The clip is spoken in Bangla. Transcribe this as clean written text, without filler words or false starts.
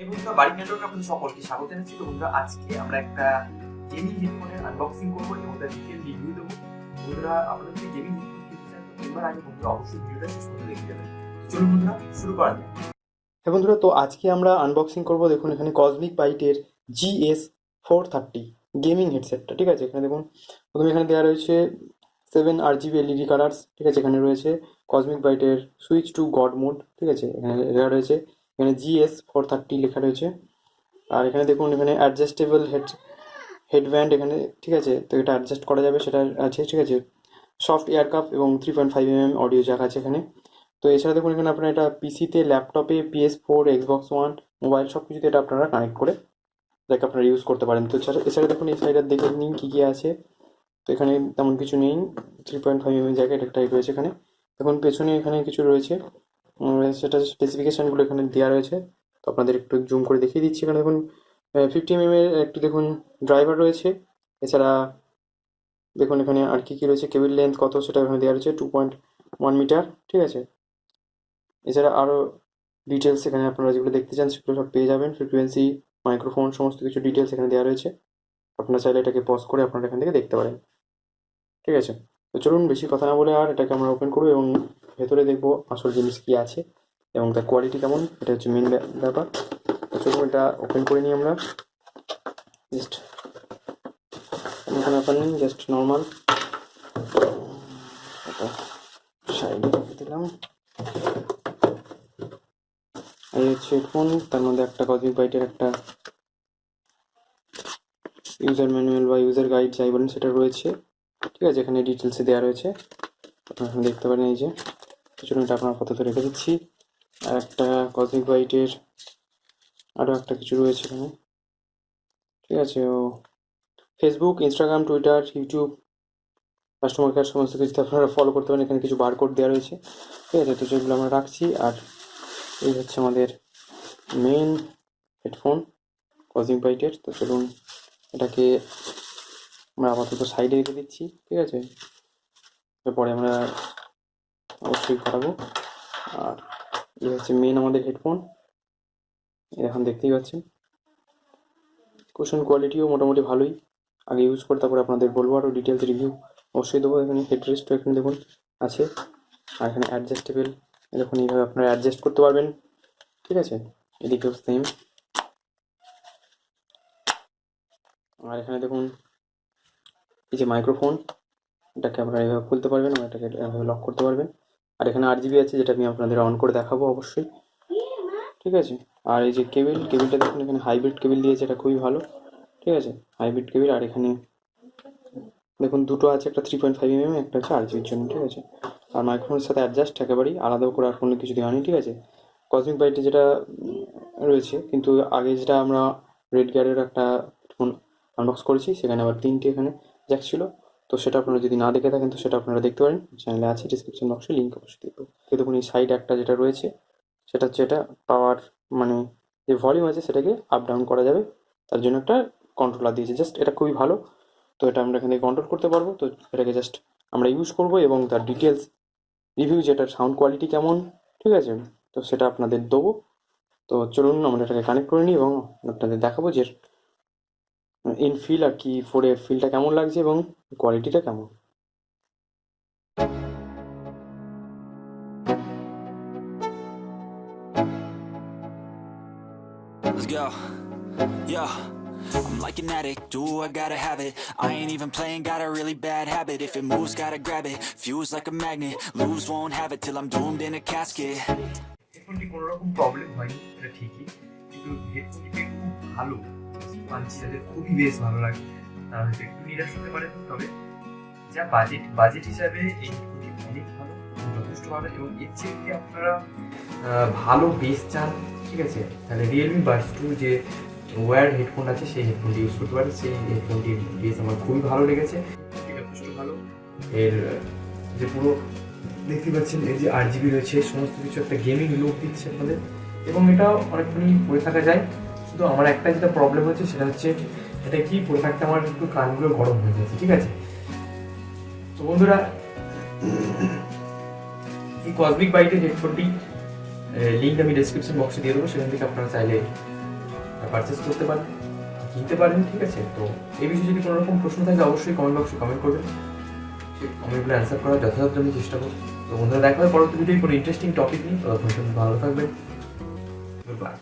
এই বন্ধুরা বারিক নেটওয়ার্কে আপনাদের সকলকে স্বাগত জানাচ্ছি। তো বন্ধুরা আজকে আমরা একটা গেমিং হেডফোনের আনবক্সিং করবো এবং তার ডিটেল রিভিউ দেবো। বন্ধুরা আপনারা যদি গেমিং হেডফোন কিনতে চান তো এবার আগে বন্ধুরা অবশ্যই ভিডিওটা শেষ করে দেখে যাবেন। চলুন বন্ধুরা শুরু করা যাক। হ্যাঁ বন্ধুরা, তো আজকে আমরা আনবক্সিং করব। দেখুন এখানে কসমিক বাইটের GS430 গেমিং হেডসেটটা, ঠিক আছে। এখানে দেখুন প্রথমে এখানে দেওয়া রয়েছে 7 RGB LED কালার্স, ঠিক আছে। এখানে রয়েছে কসমিক বাইটের সুইচ টু গড মোড, ঠিক আছে। এখানে দেওয়া রয়েছে, এখানে GS430 লেখা রয়েছে। আর এখানে দেখুন এখানে অ্যাডজাস্টেবল হেডব্যান্ড এখানে, ঠিক আছে। তো এটা অ্যাডজাস্ট করা যাবে সেটা আছে, ঠিক আছে। সফট এয়ার কাপ এবং 3.5 mm অডিও জ্যাক আছে এখানে। তো এছাড়া দেখুন এখানে আপনারা এটা পিসিতে, ল্যাপটপে, PS4, Xbox One, মোবাইল সব কিছুতে এটা আপনারা কানেক্ট করে এটাকে আপনারা ইউজ করতে পারেন। তো এছাড়া দেখুন এই সাইডে দেখে নিন কী কী আছে। তো এখানে তেমন কিছু নেই, 3.5 mm জায়গায় একটাই রয়েছে এখানে। দেখুন পেছনে এখানে কিছু রয়েছে, সেটা স্পেসিফিকেশানগুলো এখানে দেওয়া রয়েছে। তো আপনাদের একটু জুম করে দেখিয়ে দিচ্ছি। এখানে দেখুন 50 mm এর একটু দেখুন ড্রাইভার রয়েছে। এছাড়া দেখুন এখানে আর কী কী রয়েছে, কেবিল লেন্থ কত সেটা এখানে দেওয়া রয়েছে 2.1 মিটার, ঠিক আছে। এছাড়া আরও ডিটেলস এখানে আপনারা যেগুলো দেখতে চান সেগুলো সব পেয়ে যাবেন। ফ্রিকোয়েন্সি, মাইক্রোফোন, সমস্ত কিছু ডিটেলস এখানে দেওয়া রয়েছে। আপনারা চাইলে এটাকে পজ করে আপনারা এখান থেকে দেখতে পারেন, ঠিক আছে। তো চলুন বেশি কথা না বলে আর এটাকে আমরা ওপেন করবো এবং ভেতরে দেখবো আসল জিনিস কী আছে এবং তার কোয়ালিটি কেমন, এটা হচ্ছে মেন ব্যাপার। তো চলুন এটা ওপেন করে নিই আমরা। জাস্ট কোনো ব্যাপার নেই, জাস্ট নর্মাল। এটা সাইডে রেখে দিলাম। এই হচ্ছে হেডফোন, তার মধ্যে একটা কসমিক বাইটের একটা ইউজার ম্যানুয়াল বা ইউজার গাইড যাই বলেন সেটা রয়েছে, ঠিক আছে। এখানে ডিটেলসে দেওয়া রয়েছে, আপনারা এখানে দেখতে পারেন। এই যে পিছনে এটা আপনার আপাতত রেখে দিচ্ছি। আর একটা কসমিক বাইটের আরও একটা কিছু রয়েছে এখানে, ঠিক আছে। ও Facebook, Instagram, Twitter, YouTube, customer care সমস্ত কিছুতে আপনারা ফলো করতে পারেন। এখানে কিছু বারকোড দেওয়া রয়েছে, ঠিক আছে। তো সেগুলো আমরা রাখছি। আর এই হচ্ছে আমাদের মেন হেডফোন কসমিক বাইটের। তো চলুন এটাকে আমরা আপাতত সাইডে রেখে দিচ্ছি, ঠিক আছে। এরপরে আমরা অবশ্যই করাবো। আর এই হচ্ছে মেন আমাদের হেডফোন, এখন দেখতেই পাচ্ছেন। কুশন কোয়ালিটিও মোটামুটি ভালোই, আগে ইউজ করে তারপরে আপনাদের বলবো, আরও ডিটেলস রিভিউ অবশ্যই দেবো। এখানে হেডরেস্টও এখানে দেখুন আছে। আর এখানে অ্যাডজাস্টেবল, দেখুন এইভাবে আপনারা অ্যাডজাস্ট করতে পারবেন, ঠিক আছে। এদিকেও সেম। আর এখানে দেখুন এই যে মাইক্রোফোন, এটাকে আপনারা এইভাবে খুলতে পারবেন এবং এটাকে এভাবে লক করতে পারবেন। আর এখানে RGB আছে, যেটা আমি আপনাদের অন করে দেখাবো অবশ্যই, ঠিক আছে। আর এই যে কেবিলটা দেখুন এখানে হাইব্রিড কেবিল দিয়েছে, এটা খুবই ভালো, ঠিক আছে। Hybrid cable. আর এখানে দেখুন দুটো আছে, একটা 3.5 mm, একটা হচ্ছে RGBর জন্য, ঠিক আছে। আর মাইক্রোফোনের সাথে অ্যাডজাস্ট একেবারেই আলাদা করে আর কোনো কিছু দেওয়া নেই, ঠিক আছে। কসমিক বাইটে যেটা রয়েছে, কিন্তু আগে যেটা আমরা রেড গিয়ারের একটা ফোন আনবক্স করেছি সেখানে আবার 3টে এখানে জ্যাক ছিল। তো সেটা আপনারা যদি না দেখে থাকেন তো সেটা আপনারা দেখতে পারেন, চ্যানেলে আছে, ডিসক্রিপশন বক্সে লিঙ্ক অবশ্যই দেখবো। তো দেখুন এই সাইড একটা যেটা রয়েছে সেটা হচ্ছে এটা পাওয়ার, মানে যে ভলিউম আছে সেটাকে আপ ডাউন করা যাবে, তার জন্য একটা কন্ট্রোলার দিয়েছে। জাস্ট এটা খুবই ভালো। তো এটা আমরা এখান থেকে কন্ট্রোল করতে পারবো। তো এটাকে জাস্ট আমরা ইউজ করবো এবং তার ডিটেলস রিভিউ, যেটার সাউন্ড কোয়ালিটি কেমন, ঠিক আছে, তো সেটা আপনাদের দেবো। তো চলুন আমরা এটাকে কানেক্ট করে নিই এবং আপনাদের দেখাবো যে ইন ফিল আর কি ফোরে ফিলটা কেমন লাগছে এবং কোয়ালিটিটা কেমন। Let's go. Yo, I'm like an addict, do I gotta have it. I ain't even playing, got a really bad habit. If it moves, gotta grab it. Fuse like a magnet, lose, won't have it till I'm doomed in a casket. হেডফোনটি কোনো রকম প্রবলেম হয়নি, এটা ঠিকই, কিন্তু হেডফোনটি খুব ভালো মানছি, যাদের খুবই বেশ ভালো লাগে তারা হয়তো একটু নিরাশ হতে পারে। তবে যা বাজেট হিসাবে এই হেডফোনটি অনেক ভালো, যথেষ্ট ভালো। এবং এর চেয়ে যদি আপনারা ভালো বেস চান, ঠিক আছে, তাহলে রিয়েলমি বাডস 2 যে ওয়্যার হেডফোন আছে সেই হেডফোনটি ইউজ করতে পারেন। সেই হেডফোনটির বেস আমার খুবই ভালো লেগেছে, যথেষ্ট ভালো। এর যে পুরো দেখতে পাচ্ছেন এই যে RGB রয়েছে, সমস্ত কিছু একটা গেমিং লুক দিচ্ছে আপনাদের, এবং এটা অনেকখানি পরে থাকা যায়। শুধু আমার একটা যেটা প্রবলেম হচ্ছে সেটা হচ্ছে এটা কি পরে থাকতে আমার একটু কানগুলো গরম হয়ে যাচ্ছে, ঠিক আছে। তো বন্ধুরা এই কসমিক বাইটের হেডফোনটি লিঙ্ক আমি ডেসক্রিপশন বক্সে দিয়ে দেবো, সেখান থেকে আপনারা চাইলে পারচেস করতে পারেন, কিনতে পারেন, ঠিক আছে? তো এই বিষয়ে যদি কোনো রকম প্রশ্ন থাকে অবশ্যই কমেন্ট বক্সে কমেন্ট করবেন, সেই কমেন্টগুলো অ্যান্সার করার যথাযথ আমি চেষ্টা করব। তো বন্ধুরা দেখা হয় পরবর্তী ভিডিও কোনো ইন্টারেস্টিং টপিক নিয়ে, ততক্ষণ ভালো থাকবেন, গুড বাই।